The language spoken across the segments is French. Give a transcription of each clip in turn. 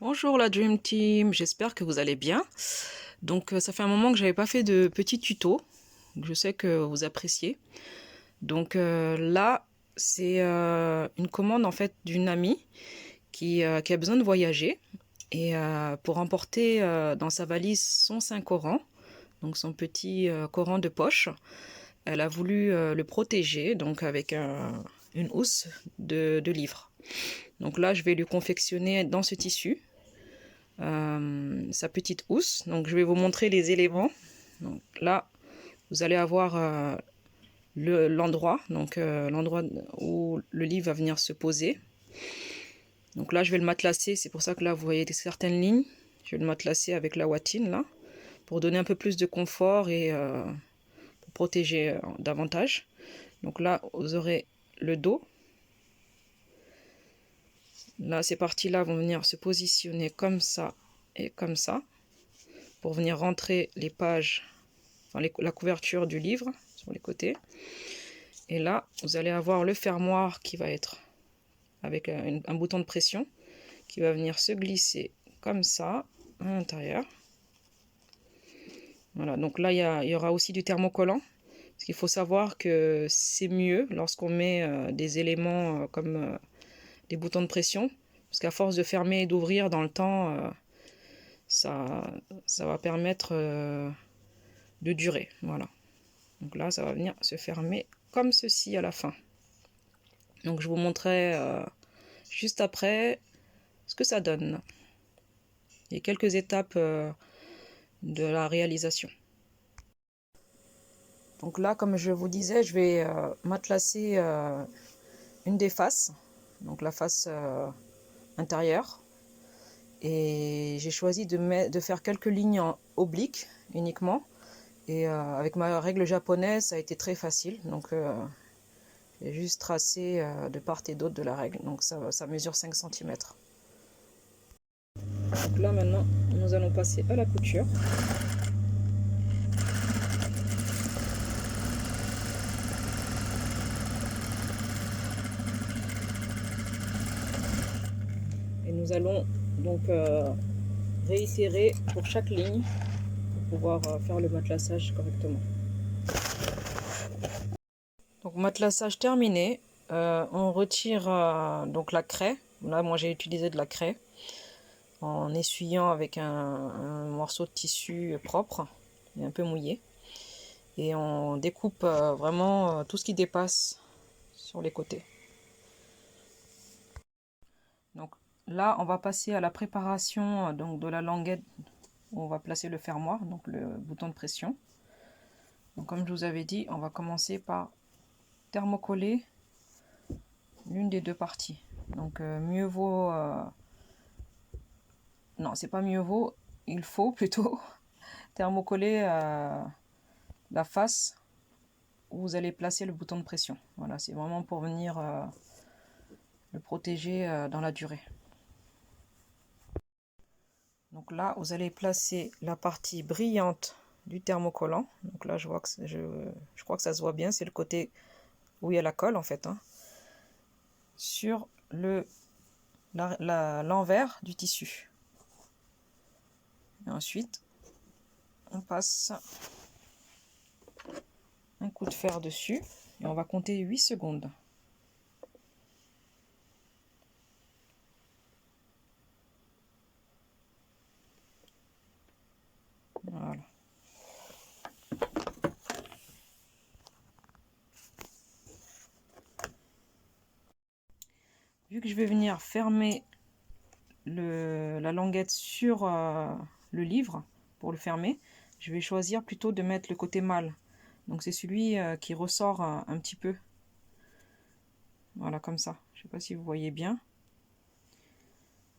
Bonjour la Dream Team, j'espère que vous allez bien. Donc ça fait un moment que j'avais pas fait de petits tutos. Je sais que vous appréciez. Donc là, c'est une commande en fait d'une amie qui a besoin de voyager et pour emporter dans sa valise son Saint-Coran, donc son petit Coran de poche. Elle a voulu le protéger donc avec une housse de livres. Donc là, je vais lui confectionner dans ce tissu sa petite housse. Donc je vais vous montrer les éléments. Donc là, vous allez avoir l'endroit, donc l'endroit où le livre va venir se poser. Donc là, je vais le matelacer. C'est pour ça que là, vous voyez certaines lignes. Je vais le matelacer avec la watine là, pour donner un peu plus de confort et pour protéger davantage. Donc là, vous aurez le dos. Là, ces parties-là vont venir se positionner comme ça et comme ça pour venir rentrer les pages, enfin la couverture du livre sur les côtés. Et là, vous allez avoir le fermoir qui va être avec un bouton de pression qui va venir se glisser comme ça à l'intérieur. Voilà, donc là, il y aura aussi du thermocollant. Parce qu'il faut savoir que c'est mieux lorsqu'on met des éléments comme des boutons de pression. Parce qu'à force de fermer et d'ouvrir dans le temps, ça, ça va permettre de durer. Voilà. Donc là, ça va venir se fermer comme ceci à la fin. Donc je vous montrerai juste après ce que ça donne. Il y a quelques étapes de la réalisation. Donc là, comme je vous disais, je vais matelacer une des faces, donc la face intérieure. Et j'ai choisi de faire quelques lignes en obliques uniquement. Et avec ma règle japonaise, ça a été très facile. Donc j'ai juste tracé de part et d'autre de la règle. Donc ça mesure 5 cm. Donc là maintenant, nous allons passer à la couture. Et nous allons donc réitérer pour chaque ligne pour pouvoir faire le matelassage correctement. Donc matelassage terminé. On retire donc la craie. Là, moi j'ai utilisé de la craie en essuyant avec un morceau de tissu propre et un peu mouillé. Et on découpe vraiment tout ce qui dépasse sur les côtés. Donc là, on va passer à la préparation donc, de la languette où on va placer le fermoir, donc le bouton de pression. Donc, comme je vous avais dit, on va commencer par thermocoller l'une des deux parties. Donc mieux vaut... non, c'est pas mieux vaut, il faut plutôt thermocoller la face où vous allez placer le bouton de pression. Voilà, c'est vraiment pour venir le protéger dans la durée. Donc là, vous allez placer la partie brillante du thermocollant. Donc là, je crois que ça se voit bien, c'est le côté où il y a la colle en fait, hein, sur l'envers du tissu. Et ensuite, on passe un coup de fer dessus et on va compter 8 secondes. Voilà. Vu que je vais venir fermer la languette sur le livre pour le fermer, je vais choisir plutôt de mettre le côté mâle. Donc c'est celui qui ressort un petit peu. Voilà, comme ça. Je ne sais pas si vous voyez bien.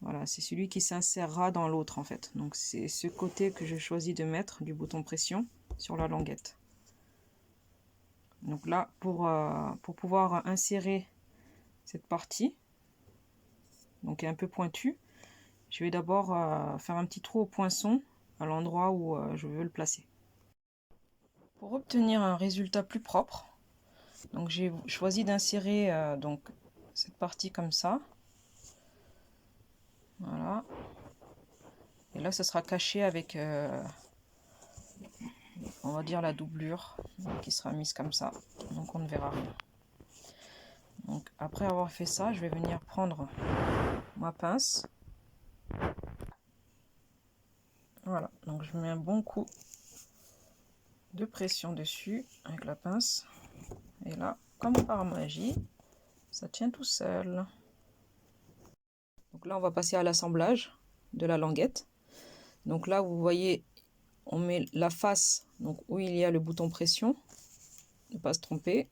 Voilà, c'est celui qui s'insérera dans l'autre en fait. Donc c'est ce côté que je choisis de mettre du bouton pression sur la languette. Donc là, pour pouvoir insérer cette partie, donc un peu pointue, je vais d'abord faire un petit trou au poinçon à l'endroit où je veux le placer. Pour obtenir un résultat plus propre, donc j'ai choisi d'insérer donc cette partie comme ça. Voilà. Et là, ce sera caché avec, on va dire, la doublure qui sera mise comme ça. Donc on ne verra rien. Donc après avoir fait ça, je vais venir prendre ma pince. Voilà, donc je mets un bon coup de pression dessus avec la pince. Et là, comme par magie, ça tient tout seul. Donc là, on va passer à l'assemblage de la languette. Donc là, vous voyez, on met la face, donc où il y a le bouton pression, ne pas se tromper,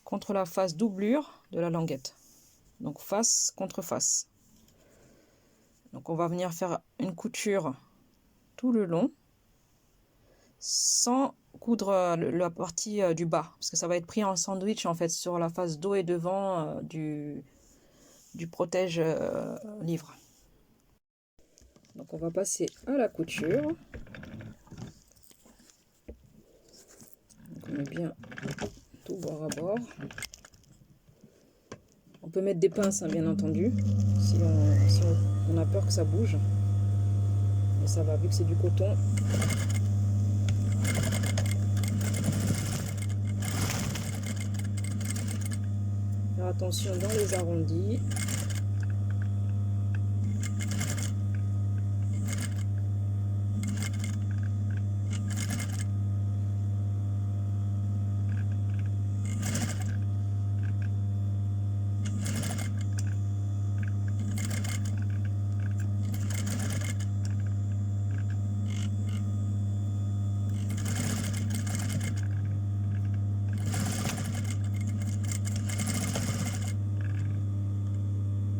contre la face doublure de la languette. Donc face contre face. Donc on va venir faire une couture tout le long, sans coudre la partie du bas, parce que ça va être pris en sandwich en fait sur la face dos et devant du protège livre. Donc on va passer à la couture. Donc on met bien tout bord à bord. On peut mettre des pinces, hein, bien entendu, si on a peur que ça bouge. Mais ça va, vu que c'est du coton. Faire attention dans les arrondis.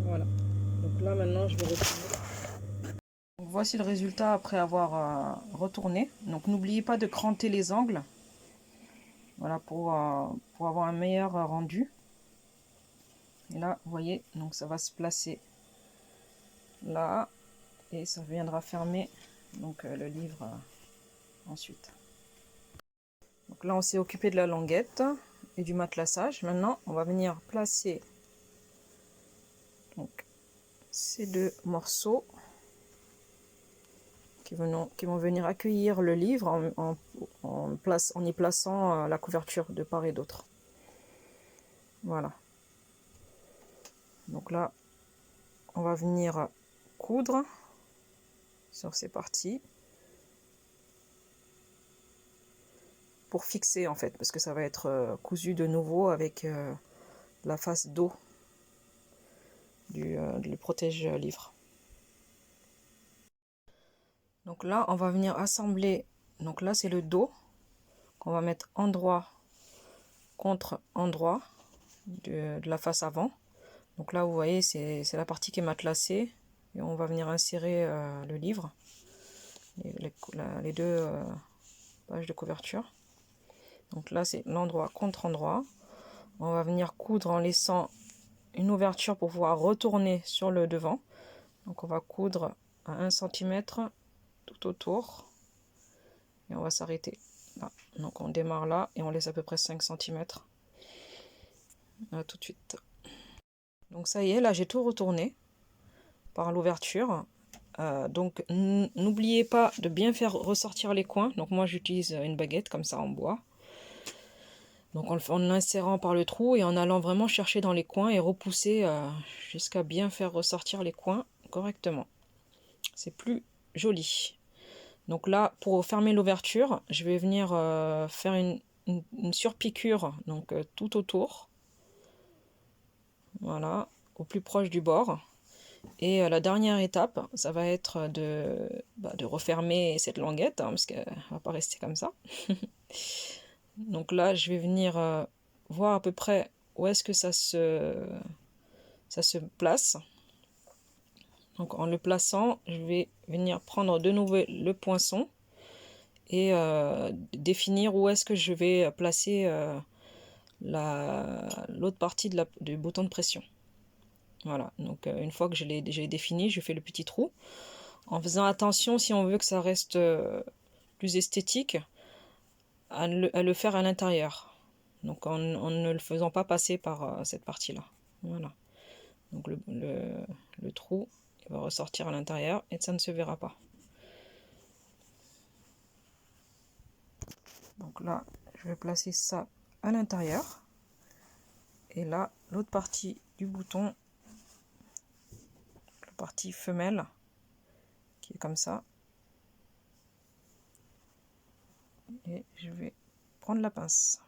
Voilà. Donc là maintenant je vais retourner. Donc, voici le résultat après avoir retourné. Donc n'oubliez pas de cranter les angles. Voilà pour avoir un meilleur rendu. Et là, vous voyez, donc ça va se placer là et ça viendra fermer donc le livre ensuite. Donc là, on s'est occupé de la languette et du matelassage. Maintenant, on va venir placer donc ces deux morceaux qui vont venir accueillir le livre en y plaçant la couverture de part et d'autre. Voilà. Donc là, on va venir coudre sur ces parties pour fixer en fait, parce que ça va être cousu de nouveau avec la face dos du protège-livre. Donc là, on va venir assembler. Donc là, c'est le dos qu'on va mettre endroit contre endroit de la face avant. Donc là, vous voyez, c'est la partie qui est matelassée. Et on va venir insérer le livre, les deux pages de couverture. Donc là, c'est l'endroit contre endroit. On va venir coudre en laissant une ouverture pour pouvoir retourner sur le devant. Donc on va coudre à 1 cm tout autour. Et on va s'arrêter là. Donc on démarre là et on laisse à peu près 5 cm. Tout de suite. Donc ça y est, là j'ai tout retourné par l'ouverture. Donc n'oubliez pas de bien faire ressortir les coins. Donc moi j'utilise une baguette comme ça en bois. Donc en l'insérant par le trou et en allant vraiment chercher dans les coins et repousser jusqu'à bien faire ressortir les coins correctement. C'est plus joli. Donc là, pour fermer l'ouverture, je vais venir faire une surpiqûre donc tout autour. Voilà, au plus proche du bord. Et la dernière étape, ça va être de refermer cette languette, hein, parce qu'elle ne va pas rester comme ça. Donc là, je vais venir voir à peu près où est-ce que ça se place. Donc en le plaçant, je vais venir prendre de nouveau le poinçon et définir où est-ce que je vais placer l'autre partie du bouton de pression. Voilà, donc une fois que j'ai défini, je fais le petit trou. En faisant attention, si on veut que ça reste plus esthétique, à le faire à l'intérieur. Donc en ne le faisant pas passer par cette partie-là. Voilà. Donc le trou il va ressortir à l'intérieur et ça ne se verra pas. Donc là, je vais placer ça à l'intérieur. Et là, l'autre partie du bouton, la partie femelle, qui est comme ça. Et je vais prendre la pince.